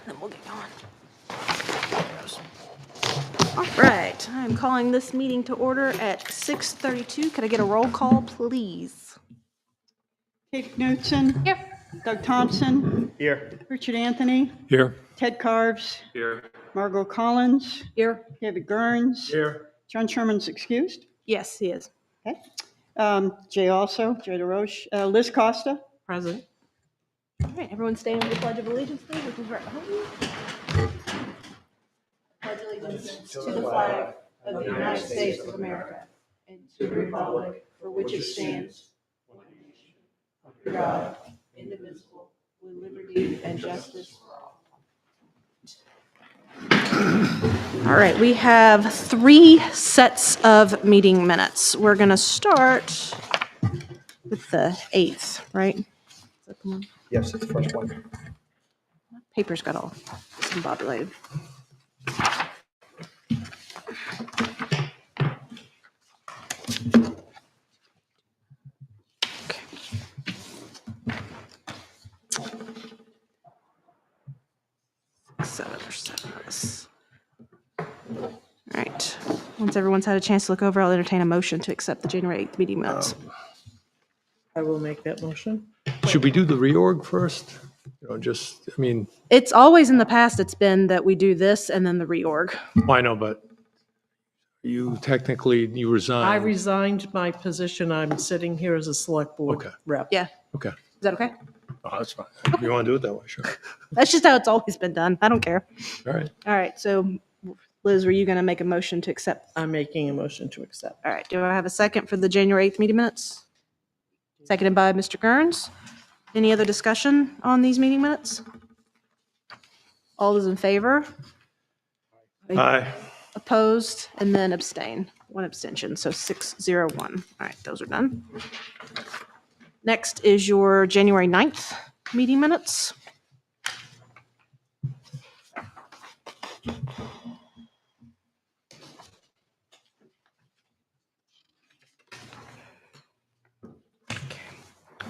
then we'll get going. All right, I'm calling this meeting to order at 6:32. Could I get a roll call, please? Kate Knutson. Here. Doug Thompson. Here. Richard Anthony. Here. Ted Carves. Here. Margot Collins. Here. David Gurns. Here. John Sherman's excused. Yes, he is. Okay. Jay also, Jay DeRoche. Liz Costa. Present. All right, everyone stand with the Pledge of Allegiance, please, which is right behind you. Pledge allegiance to the flag of the United States of America and to the republic for which it stands, one nation, under God, indivisible, with liberty and justice for all. All right, we have 3 sets of meeting minutes. We're going to start with the 8th, right? Is that the one? Yes, it's the first one. Paper's got all discombobulated. All right. Once everyone's had a chance to look over, I'll entertain a motion to accept the January 8th meeting minutes. I will make that motion. Should we do the reorg first? It's always in the past, it's been that we do this and then the reorg. I know, but you resigned. I resigned my position. I'm sitting here as a select board Okay. rep. Yeah, Okay. is that okay? Oh, that's fine. If you want to do it that way, sure. That's just how it's always been done. I don't care. All right. All right, so Liz, were you going to make a motion to accept? I'm making a motion to accept. All right, do I have a second for the January 8th meeting minutes? Seconded by Mr. Gurns. Any other discussion on these meeting minutes? All those in favor? Aye. Opposed, and then abstain. 1 abstention, so 6-0-1. All right, those are done. Next is your January 9th meeting minutes.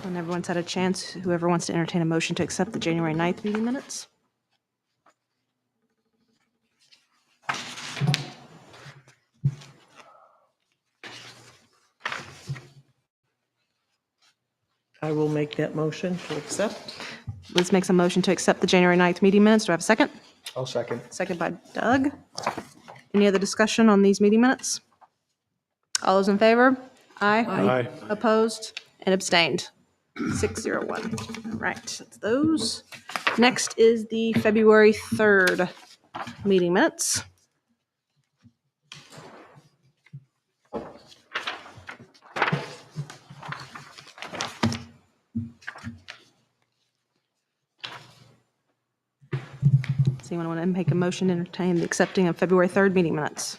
When everyone's had a chance, whoever wants to entertain a motion to accept the January 9th meeting minutes? I will make that motion to accept. Liz makes a motion to accept the January 9th meeting minutes. Do I have a second? I'll second. Second by Doug. Any other discussion on these meeting minutes? All those in favor? Aye. Aye. Opposed and abstained. 6-0-1. All right, that's those. Next is the February 3rd meeting minutes. Does anyone want to make a motion to entertain the accepting of February 3rd meeting minutes?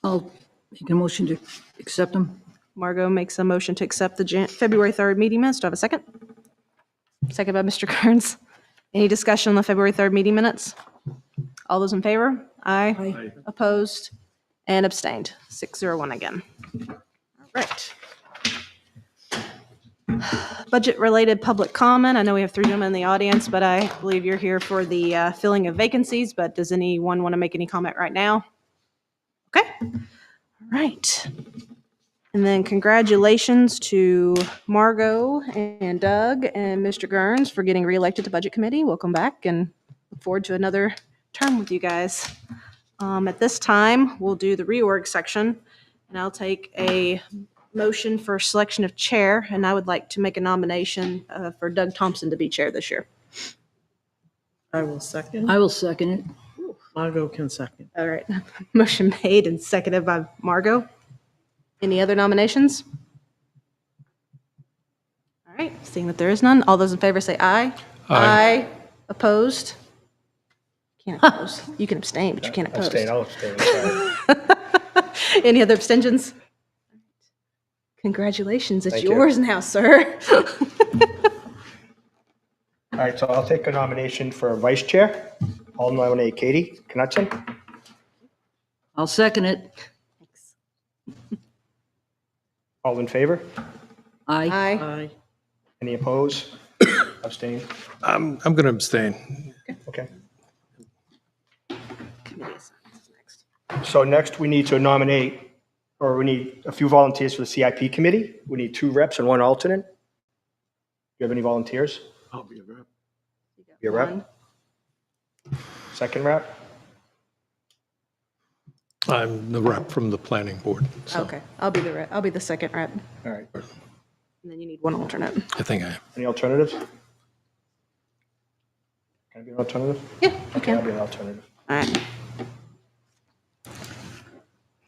I'll make a motion to accept them. Margot makes a motion to accept the February 3rd meeting minutes. Do I have a second? Second by Mr. Kearns. Any discussion on the February 3rd meeting minutes? All those in favor? Aye. Aye. Opposed and abstained. 6-0-1 again. All right. Budget-related public comment. I know we have 3 gentlemen in the audience, but I believe you're here for the filling of vacancies. But does anyone want to make any comment right now? Okay. All right. And then congratulations to Margot and Doug and Mr. Gurns for getting reelected to Budget Committee. Welcome back and look forward to another term with you guys. At this time, we'll do the reorg section, and I'll take a motion for selection of chair, and I would like to make a nomination for Doug Thompson to be chair this year. I will second. I will second it. Margot can second. All right. Motion made and seconded by Margot. Any other nominations? All right. Seeing that there is none, all those in favor say aye. Aye. Opposed? Can't oppose. You can abstain, but you can't oppose. Abstain, I'll abstain. Sorry. Any other abstentions? Congratulations. It's Thank you. yours now, sir. All right, so I'll take a nomination for vice chair. I'll nominate Katie Knutson. I'll second it. All in favor? Aye. Aye. Aye. Any opposed? Abstain? I'm going to abstain. Okay. Committee assignments next. So next, we need to nominate, or we need a few volunteers for the CIP committee. We need 2 reps and 1 alternate. Do you have any volunteers? I'll be a rep. Be a rep? One. Second rep? I'm the rep from the planning board. So Okay, I'll be the rep. I'll be the second rep. All right. And then you need 1 alternate. I think I am. Any alternatives? Can I be an alternative? Yeah, you Okay, I'll can. be an alternative. All right.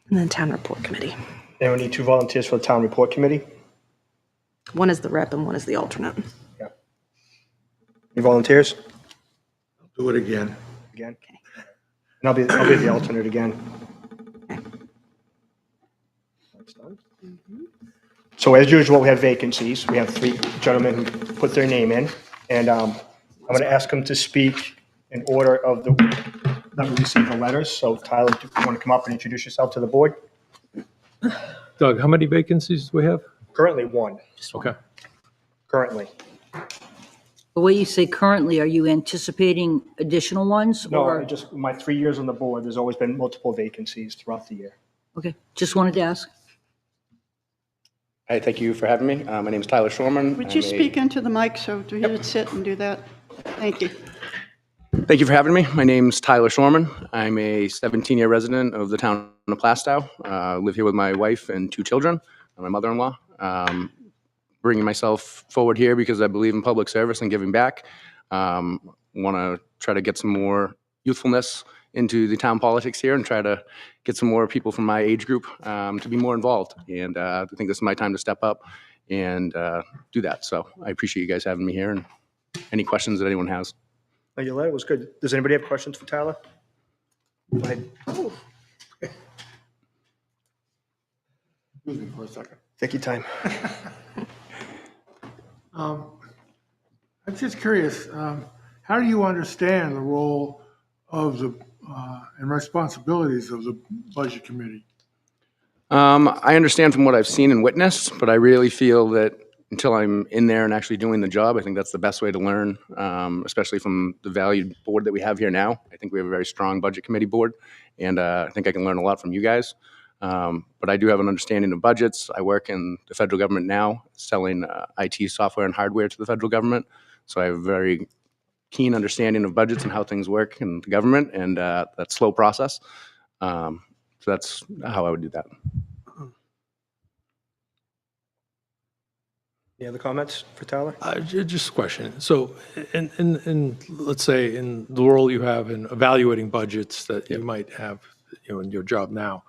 And then town report committee. And we need 2 volunteers for the town report committee. 1 is the rep and 1 is the alternate. Yeah. Any volunteers? Do it again. Again? And I'll be the alternate again. Okay. That's done. So as usual, we have vacancies. We have 3 gentlemen who put their name in. And I'm going to ask them to speak in order of the, that we received the letters. So Tyler, do you want to come up and introduce yourself to the board? Doug, how many vacancies do we have? Currently 1. Okay. Currently. The way you say currently, are you anticipating additional ones? No, or- I just, my 3 years on the board, there's always been multiple vacancies throughout the year. Okay, just wanted to ask. Hi, thank you for having me. My name is Tyler Shorman. Would you speak into the mic so you would sit and do that? Thank you. Thank you for having me. My name's Tyler Shorman. I'm a 17-year resident of the town of Plastow. Live here with my wife and 2 children and my mother-in-law. Bringing myself forward here because I believe in public service and giving back. Want to try to get some more youthfulness into the town politics here and try to get some more people from my age group to be more involved. And I think this is my time to step up and do that. So I appreciate you guys having me here and any questions that anyone has. No, your letter was good. Does anybody have questions for Tyler? Go ahead. Excuse me for a second. Take your time. I'm just curious, how do you understand the role of the, and responsibilities of the Budget Committee? I understand from what I've seen and witnessed, but I really feel that until I'm in there and actually doing the job, I think that's the best way to learn, especially from the valued board that we have here now. I think we have a very strong Budget Committee board, and I think I can learn a lot from you guys. But I do have an understanding of budgets. I work in the federal government now, selling IT software and hardware to the federal government. So I have a very keen understanding of budgets and how things work in the government, and that slow process. So that's how I would do that. Any other comments for Tyler? Just a question. So in, let's say, in the role you have in evaluating budgets that you might have, in your job now,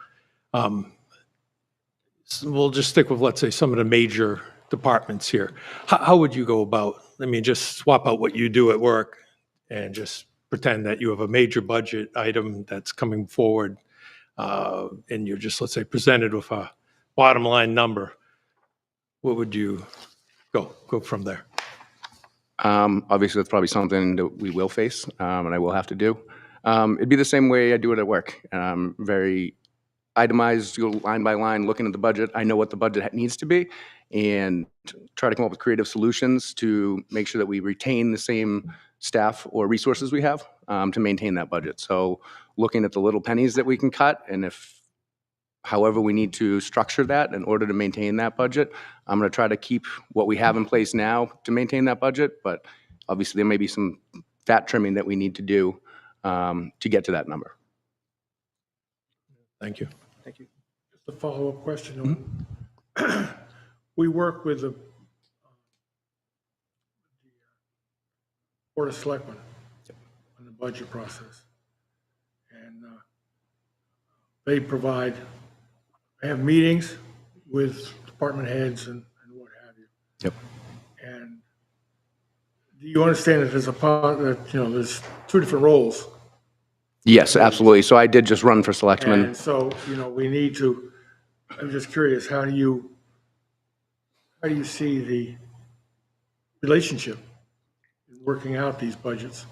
we'll just stick with, let's say, some of the major departments here. How would you go about, just swap out what you do at work and just pretend that you have a major budget item that's coming forward, and you're just, let's say, presented with a bottom line number. What would you go from there? Obviously, that's probably something that we will face, and I will have to do. It'd be the same way I do it at work. Very itemized, go line by line, looking at the budget. I know what the budget needs to be, and try to come up with creative solutions to make sure that we retain the same staff or resources we have to maintain that budget. So looking at the little pennies that we can cut, and if however we need to structure that in order to maintain that budget, I'm going to try to keep what we have in place now to maintain that budget, but obviously there may be some fat trimming that we need to do to get to that number. Thank you. Thank you. Just a follow-up question. We work with the Board of Selectmen on the budget process. And they have meetings with department heads and what have you. Yep. And do you understand that there's there's 2 different roles? Yes, absolutely. So I did just run for selectman. And so, we need to, I'm just curious, how do you see the relationship in working out these budgets?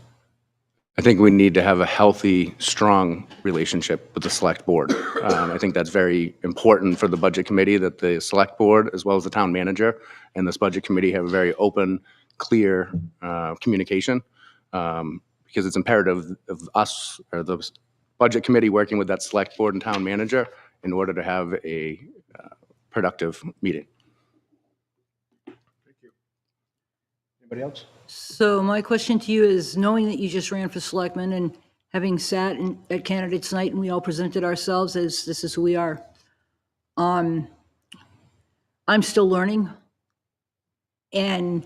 I think we need to have a healthy, strong relationship with the select board. I think that's very important for the budget committee, that the select board, as well as the town manager and this budget committee, have a very open clear communication, because it's imperative of us, or the budget committee, working with that select board and town manager in order to have a productive meeting. Anybody else? So my question to you is, knowing that you just ran for selectman and having sat at candidates night and we all presented ourselves as this is who we are, I'm still learning. And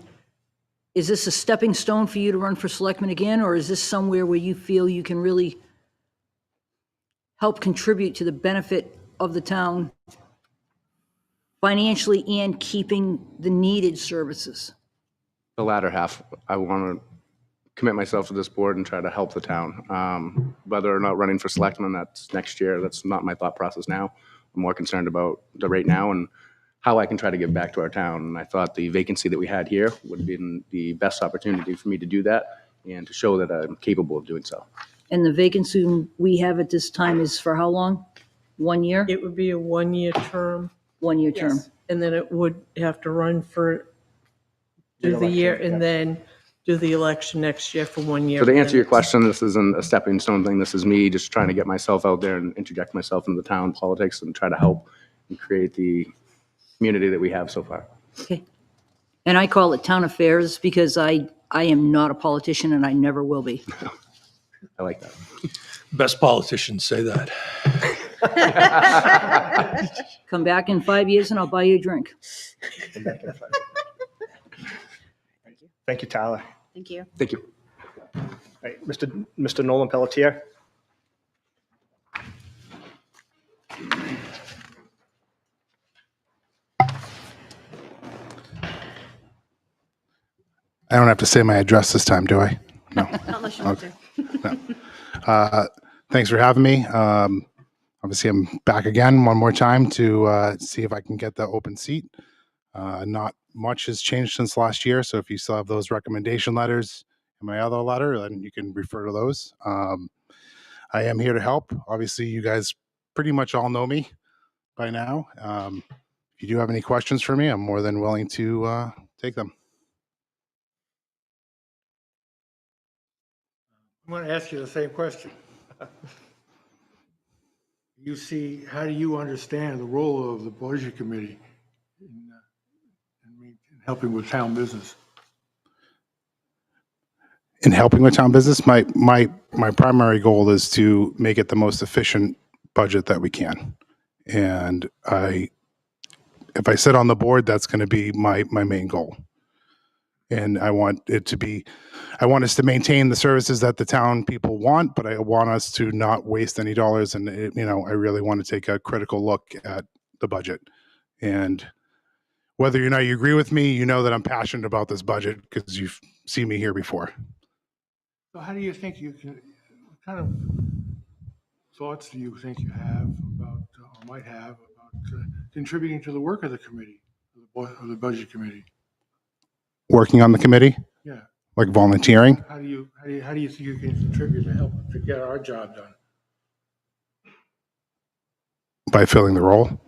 is this a stepping stone for you to run for selectman again, or is this somewhere where you feel you can really help contribute to the benefit of the town financially and keeping the needed services? The latter half, I want to commit myself to this board and try to help the town. Whether or not running for selectman, that's next year. That's not my thought process now. I'm more concerned about the right now and how I can try to give back to our town. And I thought the vacancy that we had here would have been the best opportunity for me to do that and to show that I'm capable of doing so. And the vacancy we have at this time is for how long? 1 year? It would be a one-year term, 1 year term. and then it would have to run for, do the election, year, yeah. and then do the election next year for 1 year. So to and answer then your it's- question, this isn't a stepping stone thing. This is me just trying to get myself out there and interject myself into the town politics and try to help and create the community that we have so far. Okay. And I call it town affairs because I am not a politician and I never will be. I like that. Best politicians say that. Come back in 5 years and I'll buy you a drink. Thank you, Tyler. Thank you. Thank you. All right, Mr. Nolan Pelletier. I don't have to say my address this time, do I? No. Not unless you want to. Thanks for having me. Obviously, I'm back again one more time to see if I can get the open seat. Not much has changed since last year, so if you still have those recommendation letters in my other letter, then you can refer to those. I am here to help. Obviously, you guys pretty much all know me by now. If you do have any questions for me, I'm more than willing to take them. I'm going to ask you the same question. How do you understand the role of the budget committee in helping with town business? In helping with town business, my primary goal is to make it the most efficient budget that we can. And if I sit on the board, that's going to be my main goal. And I want us to maintain the services that the town people want, but I want us to not waste any dollars. And, I really want to take a critical look at the budget. And whether or not you agree with me, you know that I'm passionate about this budget because you've seen me here before. So how do you think you can, what kind of thoughts do you think you have about, or might have about contributing to the work of the committee, of the budget committee? Working on the committee, Yeah. like volunteering. How do you think you can contribute to help to get our job done? By filling the role.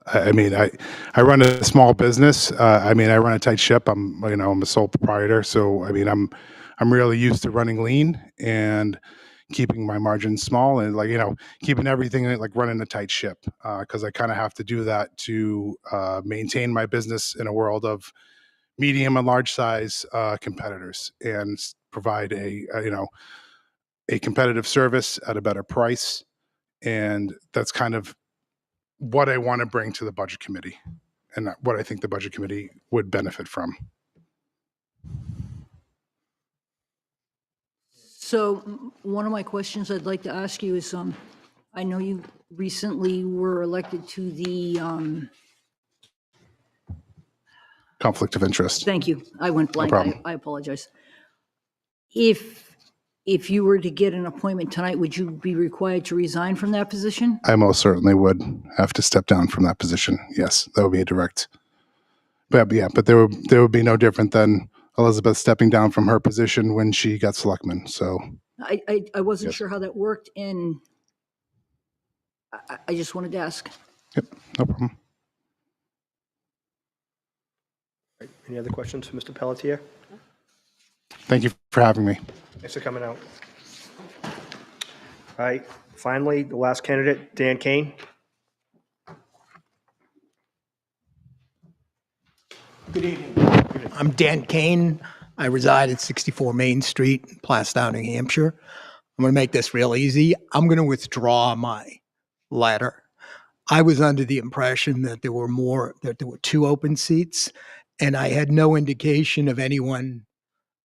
I run a small business. I run a tight ship. I'm a sole proprietor. So, I'm really used to running lean and keeping my margins small and keeping everything like running a tight ship. Cause I kind of have to do that to maintain my business in a world of medium and large size competitors and provide a competitive service at a better price. And that's kind of what I want to bring to the budget committee and what I think the budget committee would benefit from. So one of my questions I'd like to ask you is, I know you recently were elected to the, Conflict of interest. thank you, I went blank, problem. I apologize. If you were to get an appointment tonight, would you be required to resign from that position? I most certainly would have to step down from that position. Yes, that would be a direct. But there would be no different than Elizabeth stepping down from her position when she got selectman. So I wasn't Yes. sure how that worked, and I just wanted to ask. yep, no problem. Any other questions for Mr. Pelletier? Thank you for having me. Thanks for coming out. All right, finally, the last candidate, Dan Kane. Good evening. I'm Dan Kane. I reside at 64 Main Street, Plastow, New Hampshire. I'm going to make this real easy. I'm going to withdraw my letter. I was under the impression that there were 2 open seats, and I had no indication of anyone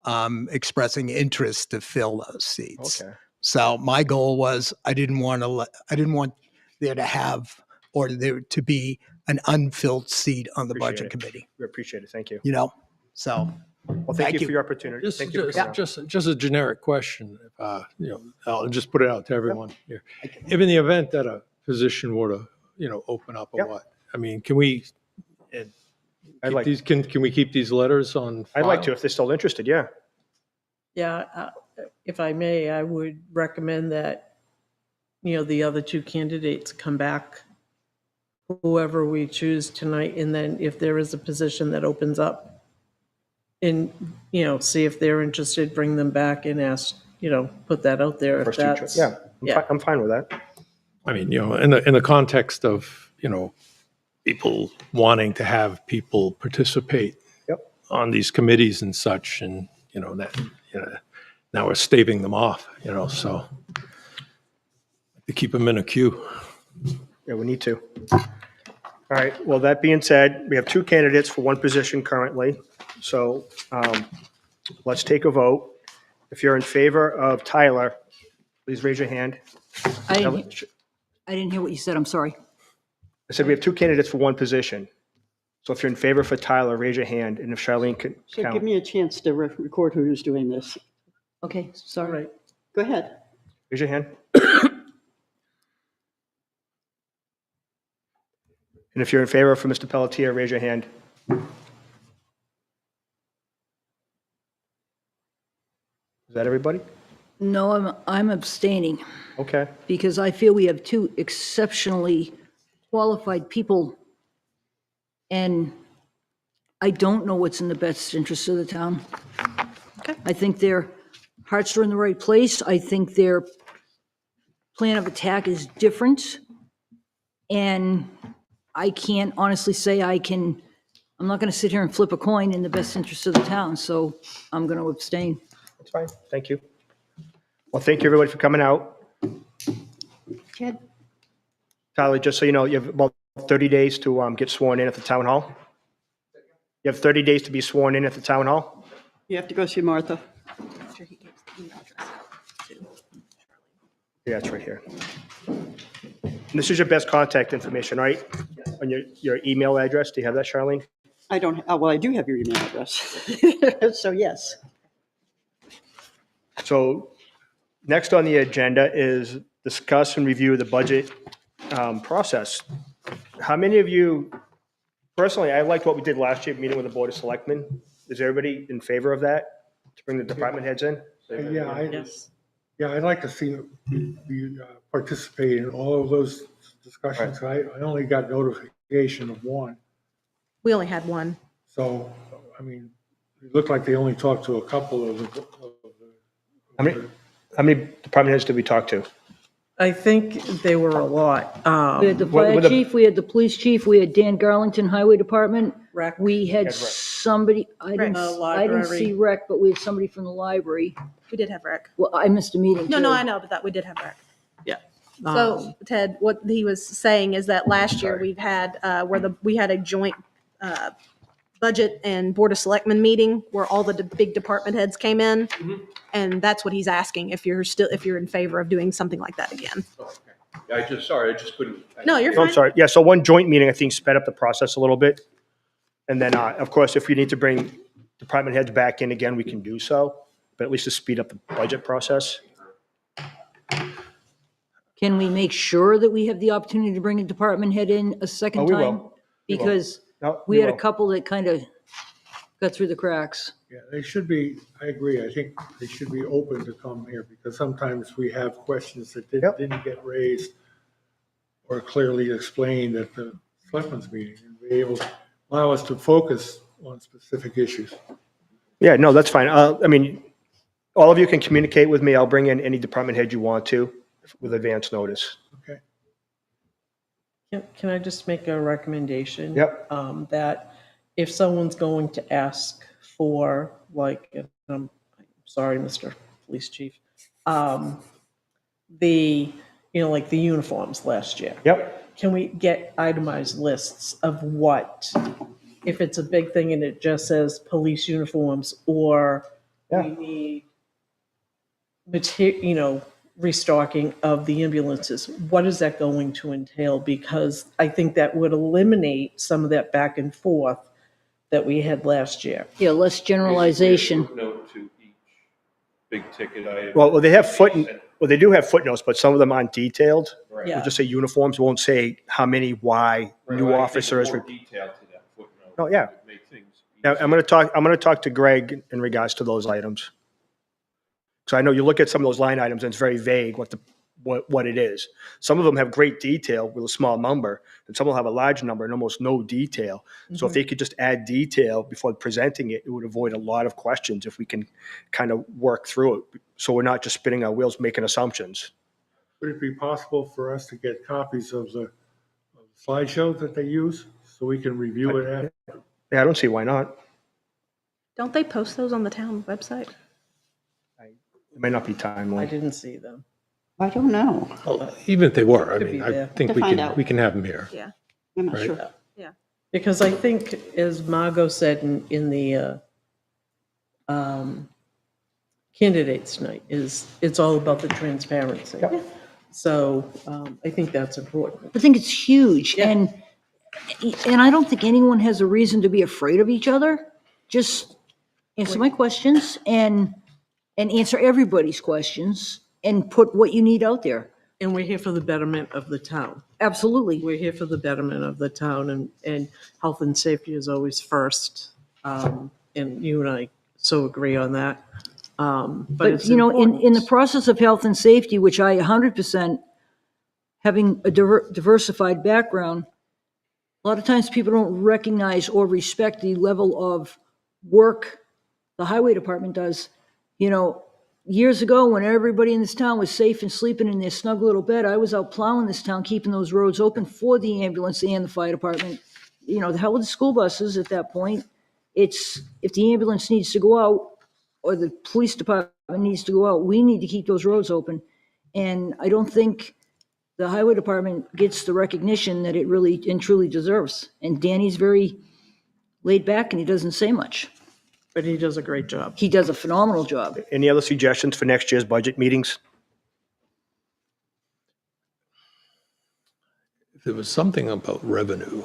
expressing interest to fill those seats. Okay. So my goal was I didn't want there to have or there to be an unfilled seat on the Appreciate budget it. committee. We appreciate it. Thank you. So Well, thank Thank you you. for your opportunity. Just, Thank you for just, coming out. just a generic question. I'll just put it out to everyone here. If in the event that a position were to, open up or Yep. what, I mean, can we, and I'd keep like- these, can we keep these letters on I'd like file? to, if they're still interested, yeah. Yeah, if I may, I would recommend that, the other 2 candidates come back, whoever we choose tonight, and then if there is a position that opens up, and, see if they're interested, bring them back and ask, put that out there if First two that's. yeah, Yeah. I'm fine with that. I mean, in the context of, people wanting to have people participate Yep. on these committees and such, and, that, now we're staving them off, so to keep them in a queue. Yeah, we need to. All right, well, that being said, we have 2 candidates for 1 position currently. So let's take a vote. If you're in favor of Tyler, please raise your hand. I didn't hear what you said. I'm sorry. I said we have 2 candidates for 1 position. So if you're in favor for Tyler, raise your hand, and if Charlene can So give count, me a chance to record who's doing this. Okay, All sorry. right. Go ahead. raise your hand. And if you're in favor for Mr. Pelletier, raise your hand. Is that everybody? No, I'm abstaining Okay. because I feel we have 2 exceptionally qualified people, and I don't know what's in the best interest of the town. Okay. I think their hearts are in the right place. I think their plan of attack is different. And I can't honestly say I'm not going to sit here and flip a coin in the best interest of the town, so I'm going to abstain. That's fine. Thank you. Well, thank you, everybody, for coming out. Ted? Tyler, just so you know, you have about 30 days to get sworn in at the town hall. You have 30 days to be sworn in at the town hall. You have to go see Martha. Yeah, it's right here. And this is your best contact information, right? On your email address. Do you have that, Charlene? I don't, well, I do have your email address. So yes. So next on the agenda is discuss and review the budget process. How many of you, personally, I liked what we did last year, meeting with the Board of Selectmen. Is everybody in favor of that, to bring the department heads in? Yes. Yeah, I'd like to see you participate in all of those discussions. I only got notification of 1. We only had 1. So, I mean, it looked like they only talked to a couple of the. How many department heads did we talk to? I think they were a lot. We had the What- fire what the- chief, we had the police chief, we had Dan Garlington, Highway Department. Rec. We had rec. somebody, I didn't Library. see rec, but we had somebody from the library. We did have rec. Well, I missed a meeting No, too. no, I know, but that we did have rec. Yeah. So Ted, what he was saying is that last year we've had, we had a joint budget and Board of Selectmen meeting where all the big department heads came in. And that's what he's asking, if you're in favor of doing something like that again. I just couldn't. No, you're Oh, I'm fine. sorry. Yeah, so 1 joint meeting, I think, sped up the process a little bit. And then, of course, if we need to bring department heads back in again, we can do so, but at least to speed up the budget process. Can we make sure that we have the opportunity to bring a department head in a second Oh, we time? will. We will. Because No, we had a will. couple that kind of got through the cracks. Yeah, they should be, I agree, I think they should be open to come here, because sometimes we have questions that Yep. didn't get raised or clearly explained at the selectmen's meeting, and be able to allow us to focus on specific issues. Yeah, no, that's fine. I mean, all of you can communicate with me. I'll bring in any department head you want to with advance notice. Okay. Can I just make a recommendation? Yep. That if someone's going to ask for, like, I'm sorry, Mr. Police Chief, like the uniforms last year. Yep. Can we get itemized lists of what, if it's a big thing and it just says police uniforms, or Yeah. we need restocking of the ambulances, what is that going to entail? Because I think that would eliminate some of that back and forth that we had last year. Yeah, less generalization. Footnote to each big ticket item. Well, they have they do have footnotes, but some of them aren't detailed. Right. Yeah. It'll just say uniforms, won't say how many, why, Right, new I think officers. more detail to that footnote. Oh, yeah. would make things Now, easier. I'm going to talk to Greg in regards to those items. So I know you look at some of those line items and it's very vague what it is. Some of them have great detail with a small number, and some will have a large number and almost no detail. So if they could just add detail before presenting it, it would avoid a lot of questions if we can kind of work through it. So we're not just spinning our wheels making assumptions. Would it be possible for us to get copies of the slideshow that they use so we can review it after? Yeah, I don't see why not. Don't they post those on the town website? It may not be I timely. didn't see them. I don't know. Well, even if they were, I Could be mean, I there. think To we find can, out. we can have them here. Yeah. I'm not Right. sure. Because I think, as Margot said in the candidates night, it's all about the transparency. So I think that's important. I think it's huge, Yeah. and I don't think anyone has a reason to be afraid of each other. Just answer my questions and answer everybody's questions and put what you need out there. And we're here for the betterment of the town. Absolutely. We're here for the betterment of the town, and health and safety is always first. And you and I so agree on that. But But, it's you know, in the important. process of health and safety, which I 100%, having a diversified background, a lot of times people don't recognize or respect the level of work the highway department does. You know, years ago, when everybody in this town was safe and sleeping in their snug little bed, I was out plowing this town, keeping those roads open for the ambulance and the fire department. You know, the hell with the school buses at that point. It's, if the ambulance needs to go out, or the police department needs to go out, we need to keep those roads open. And I don't think the highway department gets the recognition that it really and truly deserves. And Danny's very laid back and he doesn't say much. But he does a great job. He does a phenomenal job. Any other suggestions for next year's budget meetings? If there was something about revenue,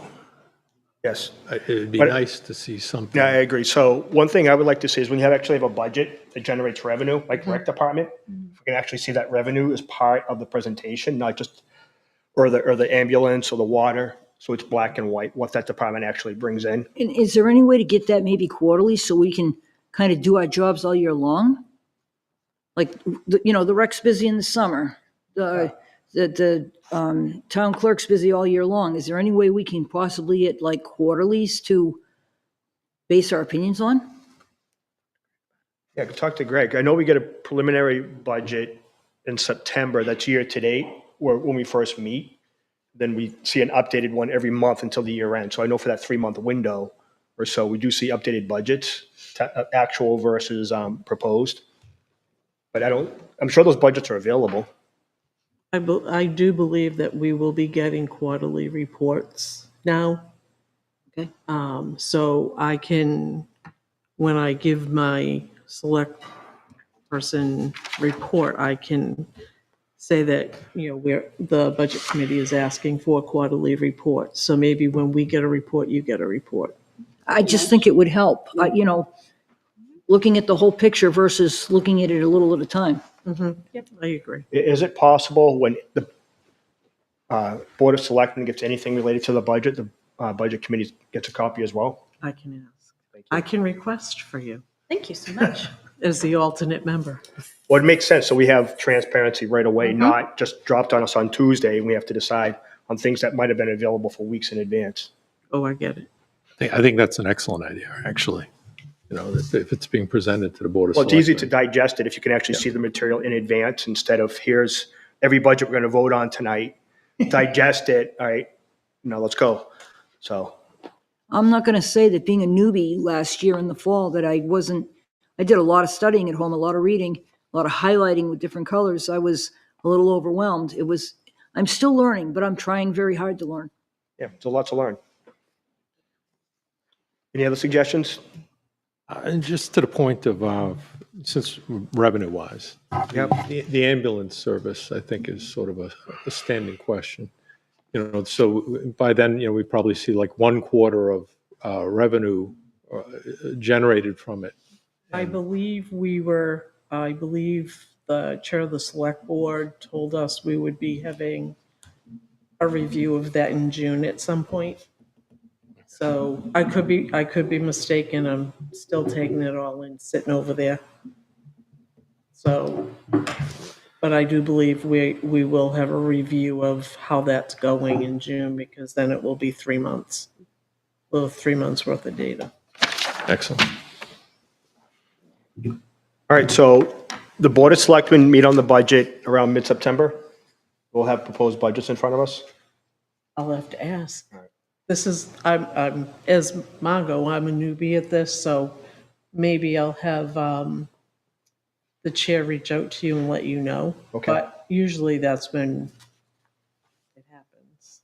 Yes. it'd be But- nice to see something. Yeah, I agree. So one thing I would like to see is when you actually have a budget that generates revenue, like rec department, if we can actually see that revenue as part of the presentation, not just, or the ambulance or the water. So it's black and white, what that department actually brings in. And is there any way to get that maybe quarterly so we can kind of do our jobs all year long? Like, you know, the rec's busy in the summer, the town clerk's busy all year long. Is there any way we can possibly get like quarterlies to base our opinions on? Yeah, I could talk to Greg. I know we get a preliminary budget in September, that's year to date, when we first meet. Then we see an updated one every month until the year end. So I know for that 3-month window or so, we do see updated budgets, actual versus proposed. But I'm sure those budgets are available. I do believe that we will be getting quarterly reports now. Okay. So I can, when I give my select person report, I can say that, you know, where the budget committee is asking for a quarterly report. So maybe when we get a report, you get a report. I just think it would help, you know, looking at the whole picture versus looking at it a little at a time. Yep, I agree. Is it possible when the Board of Selectmen gets anything related to the budget, the Budget Committee gets a copy as well? I can ask. I can request for you Thank you so much. as the alternate member. Well, it makes sense, so we have transparency right away, not just dropped on us on Tuesday, and we have to decide on things that might have been available for weeks in advance. Oh, I get it. I think that's an excellent idea, actually. You know, if it's being presented to the Board of Well, it's easy to Selectmen. digest it if you can actually see the material in advance instead of here's every budget we're going to vote on tonight. Digest it, all right, now let's go. So, I'm not going to say that being a newbie last year in the fall, that I did a lot of studying at home, a lot of reading, a lot of highlighting with different colors. I was a little overwhelmed. I'm still learning, but I'm trying very hard to learn. yeah, it's a lot to learn. Any other suggestions? And just to the point of, since revenue-wise, the ambulance service, I think, is sort of a standing question. You know, so by then, you know, we probably see like 1/4 of revenue generated from it. I believe the chair of the select board told us we would be having a review of that in June at some point. So I could be mistaken. I'm still taking it all in, sitting over there. So, but I do believe we will have a review of how that's going in June, because then it will be 3 months. We'll have 3 months worth of data. Excellent. All right, so the Board of Selectmen meet on the budget around mid-September. We'll have proposed budgets in front of us. I'll have to ask. This is, I'm, as Margot, I'm a newbie at this, so maybe I'll have the chair reach out to you and let you know. Okay. But usually that's when it happens.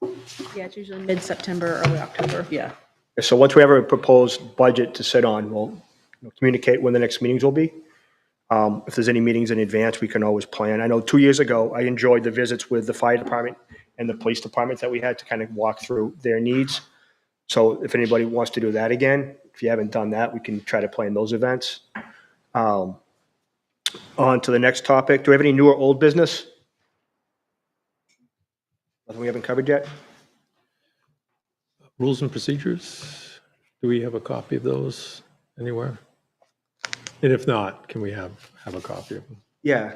Yeah, it's usually mid-September, early October. Yeah. So once we have a proposed budget to sit on, we'll communicate when the next meetings will be. If there's any meetings in advance, we can always plan. I know 2 years ago, I enjoyed the visits with the fire department and the police department that we had to kind of walk through their needs. So if anybody wants to do that again, if you haven't done that, we can try to plan those events. On to the next topic. Do we have any new or old business? Nothing we haven't covered yet? Rules and procedures, do we have a copy of those anywhere? And if not, can we have a copy of them? Yeah,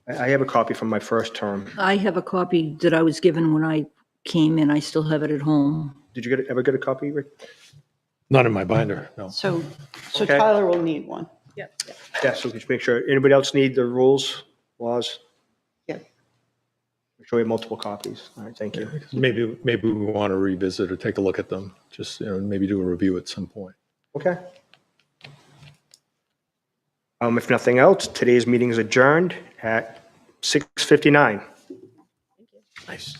I have a copy from my first term. I have a copy that I was given when I came in. I still have it at home. Did you ever get a copy, Rick? Not in my binder, no. So Okay. Tyler will need one. Yeah. Yeah, so just make sure, anybody else need the rules, laws? Yeah. Make sure we have multiple copies. All right, thank you. Maybe we want to revisit or take a look at them, just, you know, maybe do a review at some point. Okay. If nothing else, today's meeting is adjourned at 6:59. Nice.